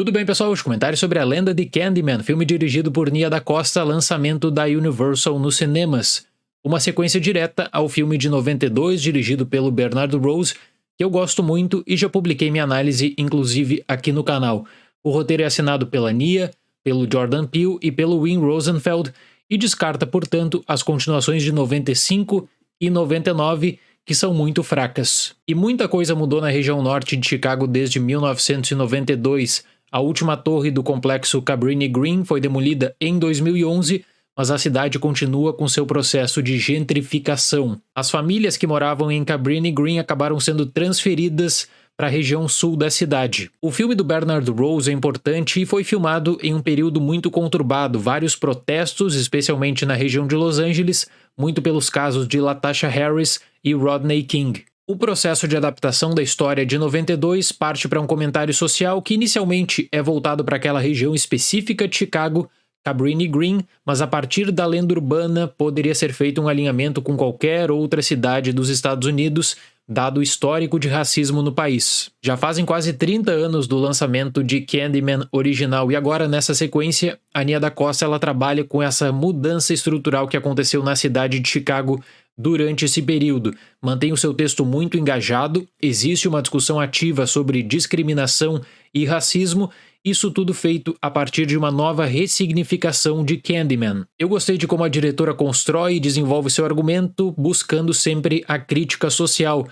Tudo bem, pessoal? Os comentários sobre A Lenda de Candyman, filme dirigido por Nia da Costa, lançamento da Universal nos cinemas. Uma sequência direta ao filme de 92, dirigido pelo Bernard Rose, que eu gosto muito e já publiquei minha análise, inclusive, aqui no canal. O roteiro é assinado pela Nia, pelo Jordan Peele e pelo Win Rosenfeld, e descarta, portanto, as continuações de 95 e 99, que são muito fracas. E muita coisa mudou na região norte de Chicago desde 1992. A última torre do complexo Cabrini Green foi demolida em 2011, mas a cidade continua com seu processo de gentrificação. As famílias que moravam em Cabrini Green acabaram sendo transferidas para a região sul da cidade. O filme do Bernard Rose é importante e foi filmado em um período muito conturbado, vários protestos, especialmente na região de Los Angeles, muito pelos casos de Latasha Harris e Rodney King. O processo de adaptação da história de 92 parte para um comentário social que inicialmente é voltado para aquela região específica de Chicago, Cabrini Green, mas a partir da lenda urbana poderia ser feito um alinhamento com qualquer outra cidade dos Estados Unidos, dado o histórico de racismo no país. Já fazem quase 30 anos do lançamento de Candyman original e agora nessa sequência a Nia da Costa ela trabalha com essa mudança estrutural que aconteceu na cidade de Chicago durante esse período. Mantém o seu texto muito engajado, existe uma discussão ativa sobre discriminação e racismo, isso tudo feito a partir de uma nova ressignificação de Candyman. Eu gostei de como a diretora constrói e desenvolve seu argumento, buscando sempre a crítica social,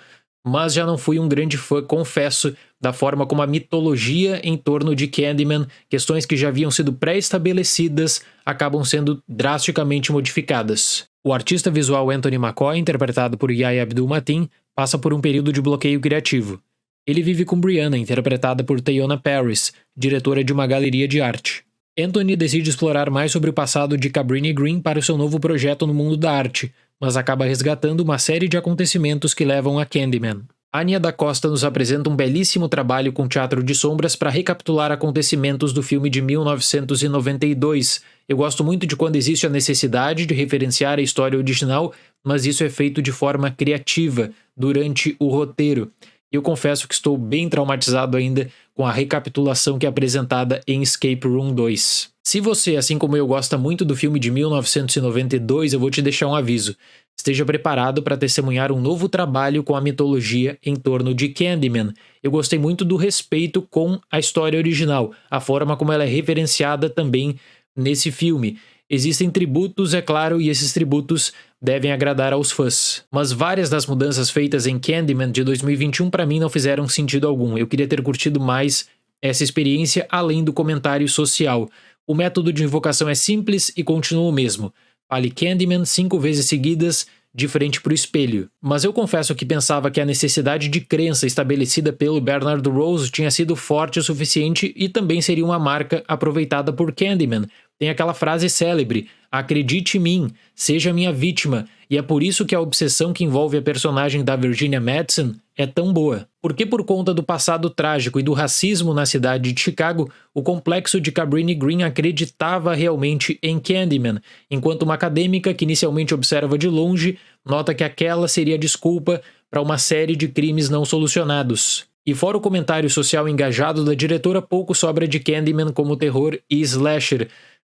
mas já não fui um grande fã, confesso, da forma como a mitologia em torno de Candyman, questões que já haviam sido pré-estabelecidas, acabam sendo drasticamente modificadas. O artista visual Anthony McCoy, interpretado por Yahya Abdul-Mateen, passa por um período de bloqueio criativo. Ele vive com Brianna, interpretada por Teyonah Parris, diretora de uma galeria de arte. Anthony decide explorar mais sobre o passado de Cabrini Green para o seu novo projeto no mundo da arte, mas acaba resgatando uma série de acontecimentos que levam a Candyman. A Nia da Costa nos apresenta um belíssimo trabalho com teatro de sombras para recapitular acontecimentos do filme de 1992. Eu gosto muito de quando existe a necessidade de referenciar a história original, mas isso é feito de forma criativa, durante o roteiro. Eu confesso que estou bem traumatizado ainda com a recapitulação que é apresentada em Escape Room 2. Se você, assim como eu, gosta muito do filme de 1992, eu vou te deixar um aviso. Esteja preparado para testemunhar um novo trabalho com a mitologia em torno de Candyman. Eu gostei muito do respeito com a história original, a forma como ela é referenciada também nesse filme. Existem tributos, é claro, e esses tributos devem agradar aos fãs. Mas várias das mudanças feitas em Candyman de 2021 para mim não fizeram sentido algum. Eu queria ter curtido mais essa experiência além do comentário social. O método de invocação é simples e continua o mesmo. Fale Candyman 5 vezes seguidas, de frente para o espelho. Mas eu confesso que pensava que a necessidade de crença estabelecida pelo Bernard Rose tinha sido forte o suficiente e também seria uma marca aproveitada por Candyman. Tem aquela frase célebre, acredite em mim, seja minha vítima, e é por isso que a obsessão que envolve a personagem da Virginia Madsen é tão boa. Porque por conta do passado trágico e do racismo na cidade de Chicago, o complexo de Cabrini Green acreditava realmente em Candyman, enquanto uma acadêmica que inicialmente observa de longe, nota que aquela seria a desculpa para uma série de crimes não solucionados. E fora o comentário social engajado da diretora, pouco sobra de Candyman como terror e slasher.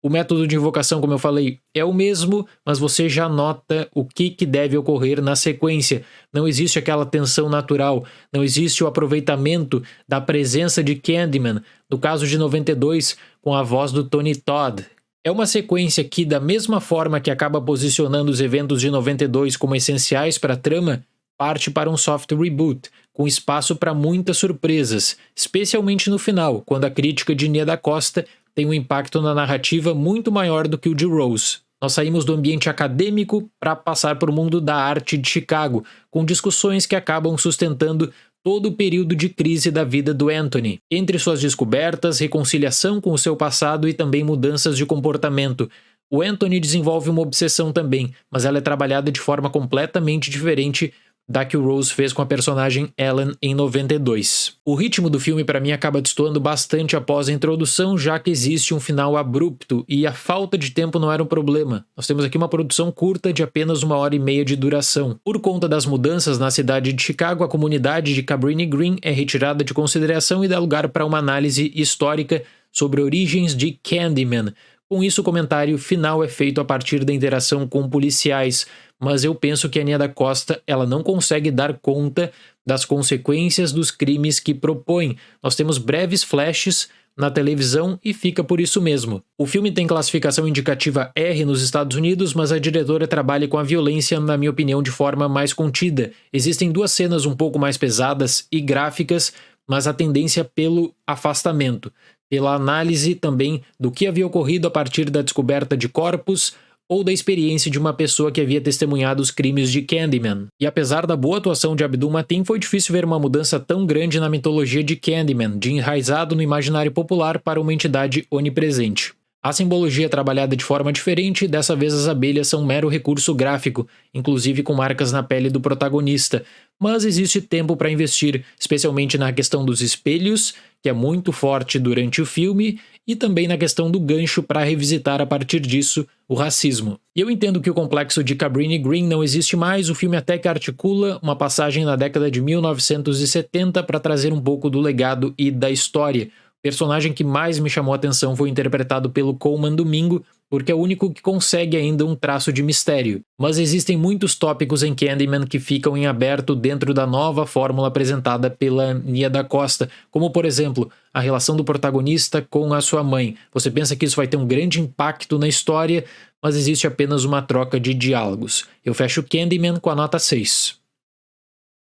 O método de invocação, como eu falei, é o mesmo, mas você já nota o que deve ocorrer na sequência. Não existe aquela tensão natural, não existe o aproveitamento da presença de Candyman, no caso de 92, com a voz do Tony Todd. É uma sequência que, da mesma forma que acaba posicionando os eventos de 92 como essenciais para a trama, parte para um soft reboot, com espaço para muitas surpresas, especialmente no final, quando a crítica de Nia da Costa tem um impacto na narrativa muito maior do que o de Rose. Nós saímos do ambiente acadêmico para passar para o mundo da arte de Chicago, com discussões que acabam sustentando todo o período de crise da vida do Anthony. Entre suas descobertas, reconciliação com o seu passado e também mudanças de comportamento. O Anthony desenvolve uma obsessão também, mas ela é trabalhada de forma completamente diferente da que o Rose fez com a personagem Ellen em 92. O ritmo do filme para mim acaba destoando bastante após a introdução, já que existe um final abrupto e a falta de tempo não era um problema. Nós temos aqui uma produção curta de apenas 1h30 de duração. Por conta das mudanças na cidade de Chicago, a comunidade de Cabrini Green é retirada de consideração e dá lugar para uma análise histórica sobre origens de Candyman. Com isso, o comentário final é feito a partir da interação com policiais, mas eu penso que a Nia da Costa ela não consegue dar conta das consequências dos crimes que propõe. Nós temos breves flashes na televisão e fica por isso mesmo. O filme tem classificação indicativa R nos Estados Unidos, mas a diretora trabalha com a violência, na minha opinião, de forma mais contida. Existem 2 cenas um pouco mais pesadas e gráficas, mas a tendência pelo afastamento, pela análise também do que havia ocorrido a partir da descoberta de corpos ou da experiência de uma pessoa que havia testemunhado os crimes de Candyman. E apesar da boa atuação de Abdul Mateen, foi difícil ver uma mudança tão grande na mitologia de Candyman, de enraizado no imaginário popular para uma entidade onipresente. A simbologia é trabalhada de forma diferente, dessa vez as abelhas são um mero recurso gráfico, inclusive com marcas na pele do protagonista, mas existe tempo para investir, especialmente na questão dos espelhos, que é muito forte durante o filme, e também na questão do gancho para revisitar a partir disso o racismo. E eu entendo que o complexo de Cabrini Green não existe mais, o filme até que articula uma passagem na década de 1970 para trazer um pouco do legado e da história. O personagem que mais me chamou a atenção foi interpretado pelo Colman Domingo, porque é o único que consegue ainda um traço de mistério. Mas existem muitos tópicos em Candyman que ficam em aberto dentro da nova fórmula apresentada pela Nia da Costa, como por exemplo, a relação do protagonista com a sua mãe. Você pensa que isso vai ter um grande impacto na história, mas existe apenas uma troca de diálogos. Eu fecho Candyman com a nota 6.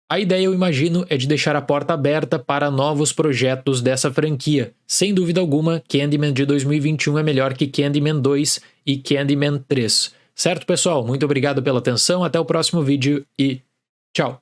A ideia, eu imagino, é de deixar a porta aberta para novos projetos dessa franquia. Sem dúvida alguma, Candyman de 2021 é melhor que Candyman 2 e Candyman 3. Certo, pessoal? Muito obrigado pela atenção, até o próximo vídeo e tchau!